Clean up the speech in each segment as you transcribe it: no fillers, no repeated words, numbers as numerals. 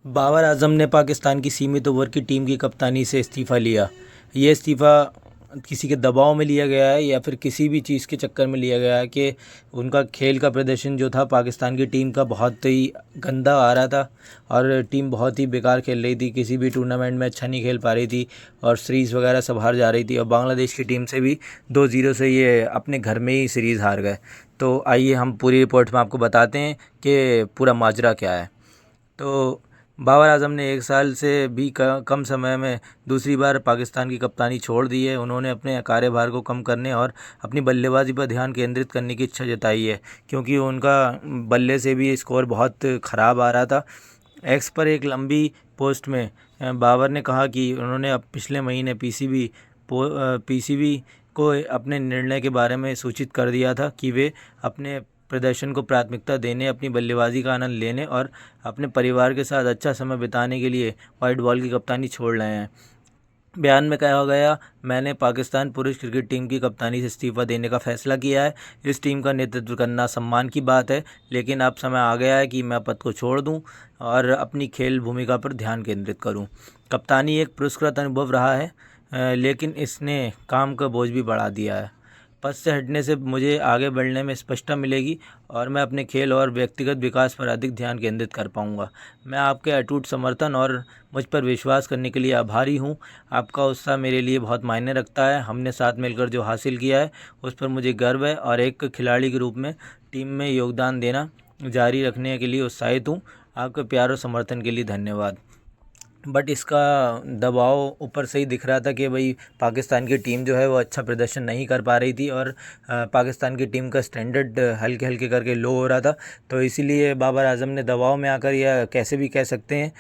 बाबर आजम ने पाकिस्तान की सीमित ओवर की टीम की कप्तानी से इस्तीफ़ा लिया। ये इस्तीफ़ा किसी के दबाव में लिया गया है या फिर किसी भी चीज़ के चक्कर में लिया गया है कि उनका खेल का प्रदर्शन जो था पाकिस्तान की टीम का बहुत ही गंदा आ रहा था और टीम बहुत ही बेकार खेल रही थी, किसी भी टूर्नामेंट में अच्छा नहीं खेल पा रही थी और सीरीज़ वगैरह सब हार जा रही थी और बांग्लादेश की टीम से भी 2-0 से ये अपने घर में ही सीरीज़ हार गए। तो आइए हम पूरी रिपोर्ट में आपको बताते हैं कि पूरा माजरा क्या है। तो बाबर आजम ने 1 साल से भी कम समय में दूसरी बार पाकिस्तान की कप्तानी छोड़ दी है। उन्होंने अपने कार्यभार को कम करने और अपनी बल्लेबाजी पर ध्यान केंद्रित करने की इच्छा जताई है, क्योंकि उनका बल्ले से भी स्कोर बहुत ख़राब आ रहा था। एक्स पर एक लंबी पोस्ट में बाबर ने कहा कि उन्होंने अब पिछले महीने पीसीबी को अपने निर्णय के बारे में सूचित कर दिया था कि वे अपने प्रदर्शन को प्राथमिकता देने, अपनी बल्लेबाजी का आनंद लेने और अपने परिवार के साथ अच्छा समय बिताने के लिए वाइट बॉल की कप्तानी छोड़ रहे हैं। बयान में कहा गया, मैंने पाकिस्तान पुरुष क्रिकेट टीम की कप्तानी से इस्तीफ़ा देने का फ़ैसला किया है। इस टीम का नेतृत्व करना सम्मान की बात है, लेकिन अब समय आ गया है कि मैं पद को छोड़ दूं और अपनी खेल भूमिका पर ध्यान केंद्रित करूं। कप्तानी एक पुरस्कृत अनुभव रहा है, लेकिन इसने काम का बोझ भी बढ़ा दिया है। पद से हटने से मुझे आगे बढ़ने में स्पष्टता मिलेगी और मैं अपने खेल और व्यक्तिगत विकास पर अधिक ध्यान केंद्रित कर पाऊंगा। मैं आपके अटूट समर्थन और मुझ पर विश्वास करने के लिए आभारी हूं। आपका उत्साह मेरे लिए बहुत मायने रखता है। हमने साथ मिलकर जो हासिल किया है उस पर मुझे गर्व है और एक खिलाड़ी के रूप में टीम में योगदान देना जारी रखने के लिए उत्साहित हूँ। आपके प्यार और समर्थन के लिए धन्यवाद। बट इसका दबाव ऊपर से ही दिख रहा था कि भाई पाकिस्तान की टीम जो है वो अच्छा प्रदर्शन नहीं कर पा रही थी और पाकिस्तान की टीम का स्टैंडर्ड हल्के हल्के करके लो हो रहा था। तो इसीलिए बाबर आजम ने दबाव में आकर, या कैसे भी कह सकते हैं,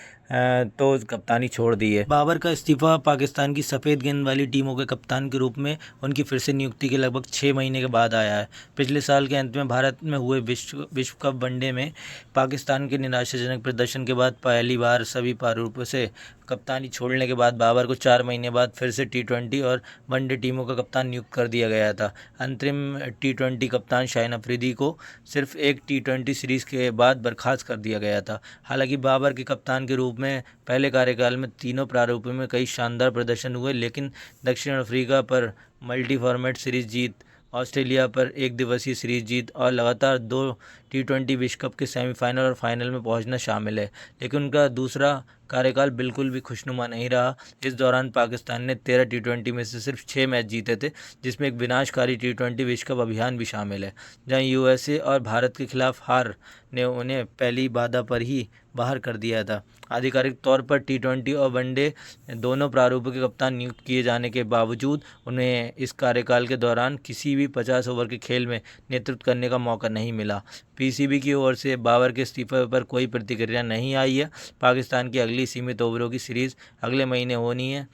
तो कप्तानी छोड़ दी है। बाबर का इस्तीफ़ा पाकिस्तान की सफ़ेद गेंद वाली टीमों के कप्तान के रूप में उनकी फिर से नियुक्ति के लगभग 6 महीने के बाद आया है। पिछले साल के अंत में भारत में हुए विश्व कप वनडे में पाकिस्तान के निराशाजनक प्रदर्शन के बाद पहली बार सभी प्रारूपों से कप्तानी छोड़ने के बाद बाबर को 4 महीने बाद फिर से टी20 और वनडे टीमों का कप्तान नियुक्त कर दिया गया था। अंतरिम टी20 कप्तान शाहिन अफरीदी को सिर्फ एक टी20 सीरीज़ के बाद बर्खास्त कर दिया गया था। हालांकि बाबर के कप्तान के रूप में पहले कार्यकाल में तीनों प्रारूपों में कई शानदार प्रदर्शन हुए, लेकिन दक्षिण अफ्रीका पर मल्टी फॉर्मेट सीरीज़ जीत, ऑस्ट्रेलिया पर एक दिवसीय सीरीज जीत और लगातार 2 टी20 विश्व कप के सेमीफाइनल और फाइनल में पहुंचना शामिल है। लेकिन उनका दूसरा कार्यकाल बिल्कुल भी खुशनुमा नहीं रहा। इस दौरान पाकिस्तान ने 13 टी20 में से सिर्फ 6 मैच जीते थे, जिसमें एक विनाशकारी टी20 विश्व कप अभियान भी शामिल है, जहां यूएसए और भारत के खिलाफ हार ने उन्हें पहली बाधा पर ही बाहर कर दिया था। आधिकारिक तौर पर टी20 और वनडे दोनों प्रारूपों के कप्तान नियुक्त किए जाने के बावजूद उन्हें इस कार्यकाल के दौरान किसी भी 50 ओवर के खेल में नेतृत्व करने का मौका नहीं मिला। पीसीबी की ओर से बाबर के इस्तीफे पर कोई प्रतिक्रिया नहीं आई है। पाकिस्तान की अगली सीमित ओवरों की सीरीज़ अगले महीने होनी है,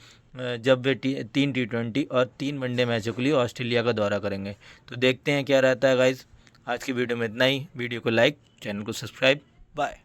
जब वे 3 टी20 और 3 वनडे मैचों के लिए ऑस्ट्रेलिया का दौरा करेंगे। तो देखते हैं क्या रहता है गाइस। आज की वीडियो में इतना ही। वीडियो को लाइक, चैनल को सब्सक्राइब। बाय।